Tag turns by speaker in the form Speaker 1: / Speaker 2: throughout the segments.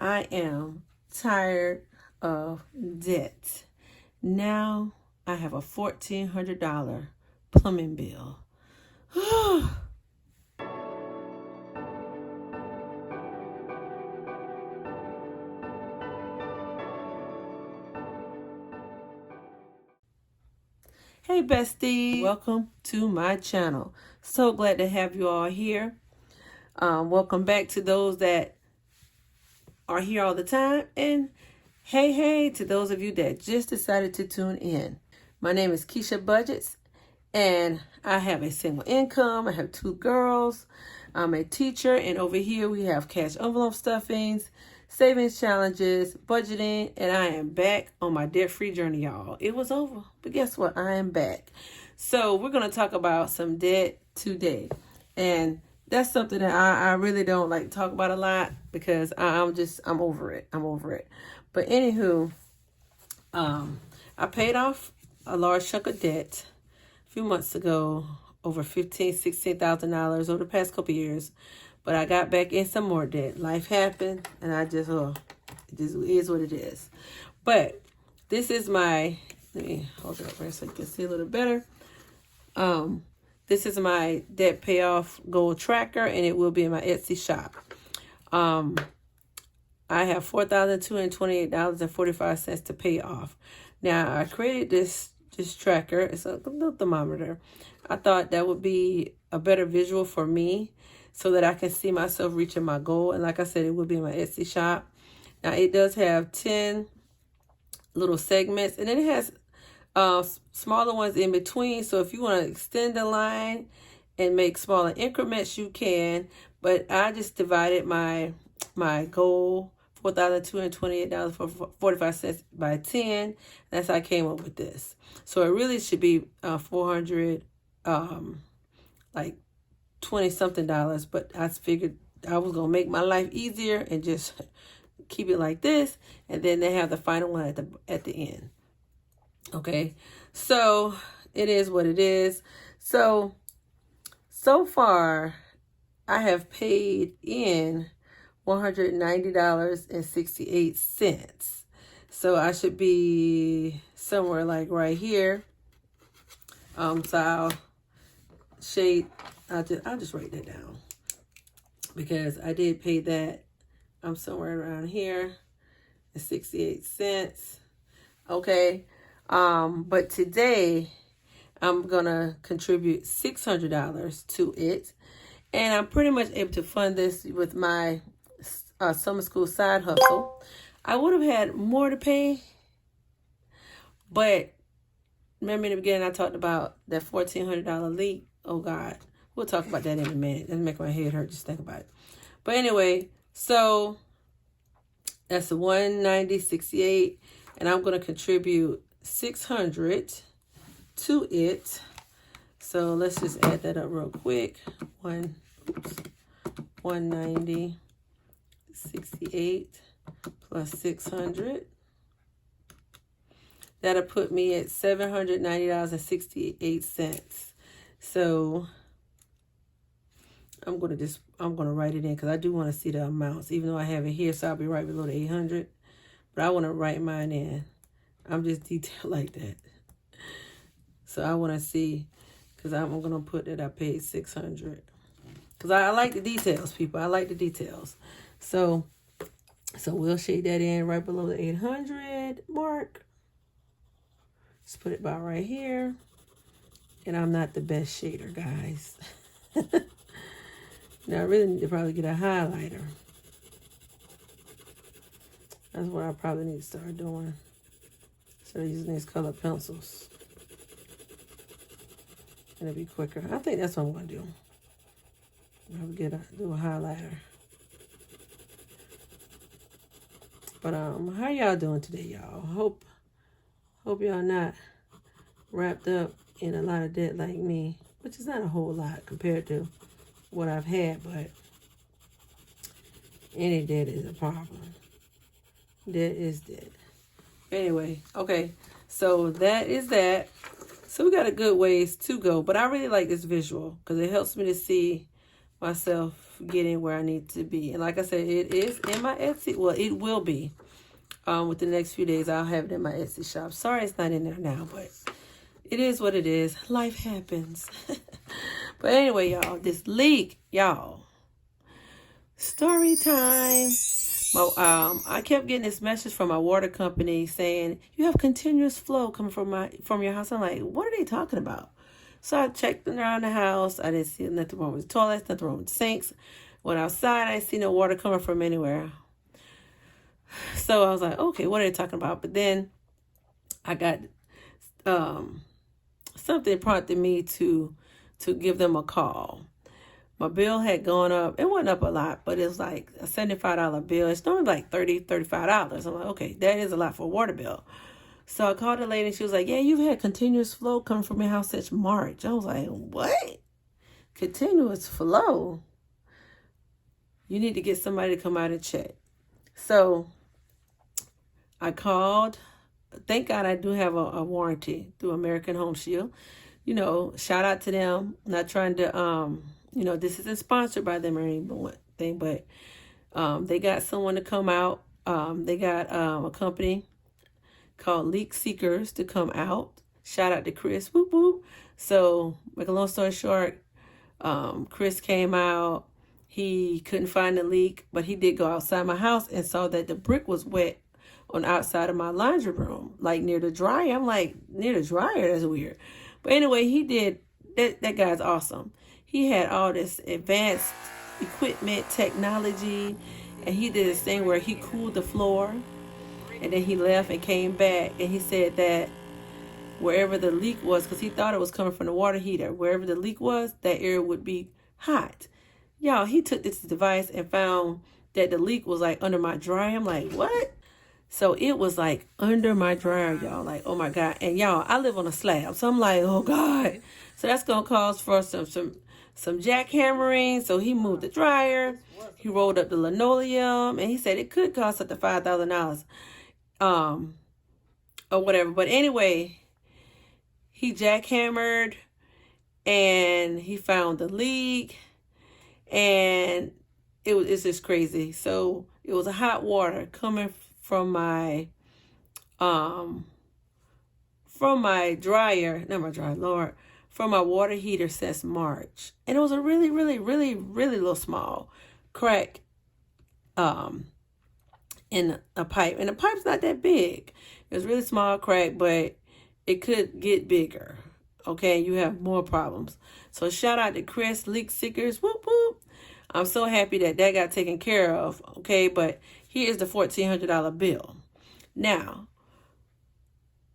Speaker 1: I am tired of debt. Now I have a $1,400 plumbing bill. Hey besties, welcome to my channel. So glad to have you all here. Welcome back to those that are here all the time, and hey to those of you that just decided to tune in. My name is KeychaBudgets, and I have a single income. I have 2 girls. I'm a teacher, and over here we have cash envelope stuffings, savings challenges, budgeting, and I am back on my debt-free journey, y'all. It was over, but guess what? I am back. So we're going to talk about some debt today, and that's something that I really don't like to talk about a lot because I'm over it. I'm over it. But anywho, I paid off a large chunk of debt a few months ago, over $16,000 over the past couple years. But I got back in some more debt. Life happened, and it just is what it is. But this is my, let me hold it up here so you can see a little better. This is my debt payoff goal tracker, and it will be in my Etsy shop. I have $4,228.45 to pay off. Now, I created this tracker. It's a little thermometer. I thought that would be a better visual for me so that I can see myself reaching my goal. And like I said, it will be in my Etsy shop. Now, it does have 10 little segments, and then it has smaller ones in between. So if you want to extend the line and make smaller increments, you can. But I just divided my goal, $4,228.45 by 10. That's how I came up with this. So it really should be 400, like 20 something dollars. But I figured I was gonna make my life easier and just keep it like this, and then they have the final one at the end. Okay, so it is what it is. So far, I have paid in $190.68. So I should be somewhere like right here. So I'll just write that down because I did pay that. I'm somewhere around here at 68 cents. Okay. But today I'm gonna contribute $600 to it, and I'm pretty much able to fund this with my summer school side hustle. I would have had more to pay, but remember in the beginning I talked about that $1,400 leak. Oh God, we'll talk about that in a minute. That'll make my head hurt just think about it. But anyway, so that's the $190.68, and I'm gonna contribute $600 to it. So let's just add that up real quick. 190.68 plus 600. That'll put me at $790.68. So I'm gonna write it in because I do want to see the amounts, even though I have it here, so I'll be right below the 800. But I want to write mine in. I'm just detailed like that. So I want to see, because I'm going to put that I paid $600. Because I like the details, people. I like the details. So we'll shade that in right below the 800 mark. Just put it about right here. And I'm not the best shader, guys. Now I really need to probably get a highlighter. That's what I probably need to start doing. So using these color pencils. It'll be quicker. I think that's what I'm going to do. I'll do a highlighter. But how y'all doing today, y'all? Hope y'all not wrapped up in a lot of debt like me, which is not a whole lot compared to what I've had, but any debt is a problem. Debt is debt. Anyway, okay, so that is that. So we got a good ways to go, but I really like this visual because it helps me to see myself getting where I need to be. And like I said, it is in my Etsy. Well, it will be. With the next few days, I'll have it in my Etsy shop. Sorry it's not in there now, but it is what it is. Life happens. But anyway, y'all, this leak, y'all. Story time. I kept getting this message from my water company saying, you have continuous flow coming from your house. I'm like, what are they talking about? So I checked around the house. I didn't see nothing wrong with the toilets, nothing wrong with the sinks. Went outside, I didn't see no water coming from anywhere. So I was like, okay, what are they talking about? But then I got something prompted me to give them a call. My bill had gone up. It wasn't up a lot, but it was like a $75 bill. It's normally like $30, $35. I'm like, okay, that is a lot for a water bill. So I called the lady and she was like, yeah, you've had continuous flow coming from your house since March. I was like, what? Continuous flow? You need to get somebody to come out and check. So I called. Thank God I do have a warranty through American Home Shield. You know, shout out to them. Not trying to, this isn't sponsored by them or anything, but they got someone to come out. They got a company called Leak Seekers to come out. Shout out to Chris. Whoop, whoop. So, make a long story short, Chris came out. He couldn't find the leak, but he did go outside my house and saw that the brick was wet on the outside of my laundry room, like near the dryer. I'm like, near the dryer? That's weird. But anyway, he did. That guy's awesome. He had all this advanced equipment, technology, and he did this thing where he cooled the floor, and then he left and came back, and he said that wherever the leak was, because he thought it was coming from the water heater, wherever the leak was, that area would be hot. Y'all, he took this device and found that the leak was like under my dryer. I'm like, what? So it was like under my dryer, y'all. Like, oh my God. And y'all, I live on a slab. So I'm like, oh God. So that's going to cause for some jackhammering. So he moved the dryer. He rolled up the linoleum. And he said it could cost up to $5,000. Or whatever. But anyway, he jackhammered. And he found the leak. And it's just crazy. So it was a hot water coming from my dryer, not my dryer, Lord, from my water heater since March. And it was a really, really, really, really little small crack in a pipe. And the pipe's not that big. It was really small crack, but it could get bigger. Okay, you have more problems. So shout out to Chris, Leak Seekers. Whoop, whoop. I'm so happy that got taken care of. Okay, but here's the $1,400 bill. Now,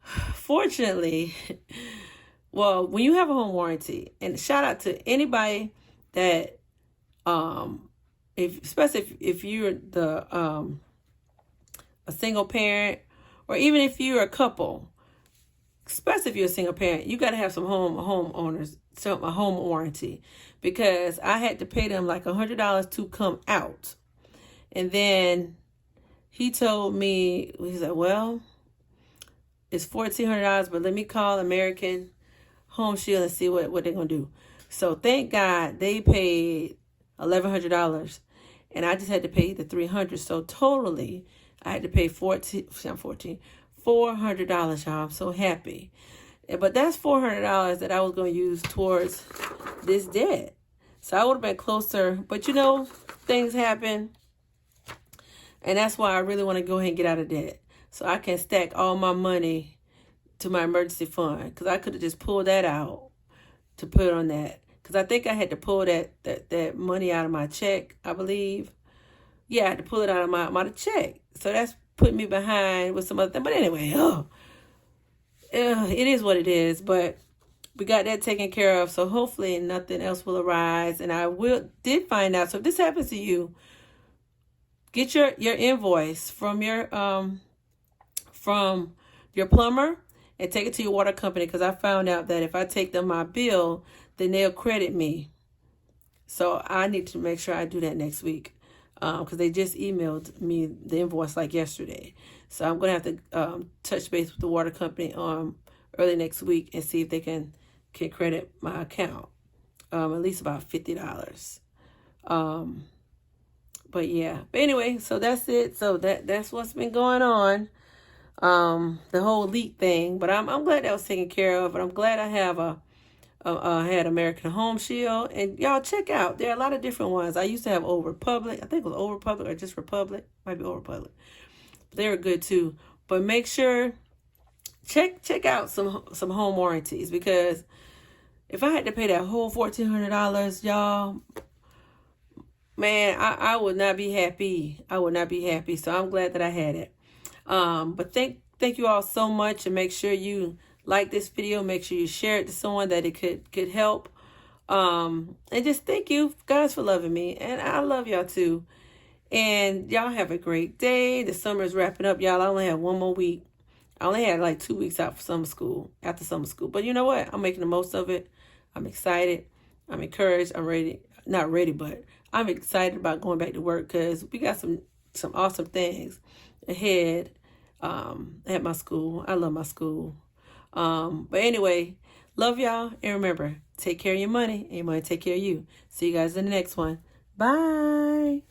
Speaker 1: fortunately, well, when you have a home warranty, and shout out to anybody that, especially if you're a single parent, or even if you're a couple, especially if you're a single parent, you got to have some homeowners, a home warranty, because I had to pay them like $100 to come out. And then he told me, he said, well, it's $1,400, but let me call American Home Shield and see what they're going to do. So thank God they paid $1,100, and I just had to pay the $300. So totally, I had to pay $400, y'all. I'm so happy. But that's $400 that I was going to use towards this debt. So I would have been closer. But things happen. And that's why I really want to go ahead and get out of debt. So I can stack all my money to my emergency fund. Because I could have just pulled that out to put on that. Because I think I had to pull that money out of my check, I believe. Yeah, I had to pull it out of my check. So that's put me behind with some other thing. But anyway, it is what it is. But we got that taken care of. So hopefully nothing else will arise. And I did find out. So if this happens to you, get your invoice from your plumber and take it to your water company, because I found out that if I take them my bill, then they'll credit me. So I need to make sure I do that next week, because they just emailed me the invoice like yesterday. So I'm going to have to touch base with the water company early next week and see if they can credit my account, at least about $50. But yeah, but anyway, so that's it. So that's what's been going on. The whole leak thing, but I'm glad that was taken care of, and I'm glad I have had American Home Shield, and y'all check out. There are a lot of different ones. I used to have Old Republic. I think it was Old Republic or just Republic. Might be Old Republic. But they were good too. But make sure check out some home warranties, because if I had to pay that whole $1,400, y'all, man, I would not be happy. I would not be happy. So I'm glad that I had it. But thank you all so much, and make sure you like this video. Make sure you share it to someone that it could help. And just thank you guys for loving me, and I love y'all too. And y'all have a great day. The summer is wrapping up, y'all. I only have one more week. I only had like 2 weeks out for summer school, after summer school. But you know what? I'm making the most of it. I'm excited. I'm encouraged. I'm ready. Not ready, but I'm excited about going back to work, because we got some awesome things ahead at my school. I love my school. But anyway, love y'all. And remember, take care of your money, and your money take care of you. See you guys in the next one. Bye.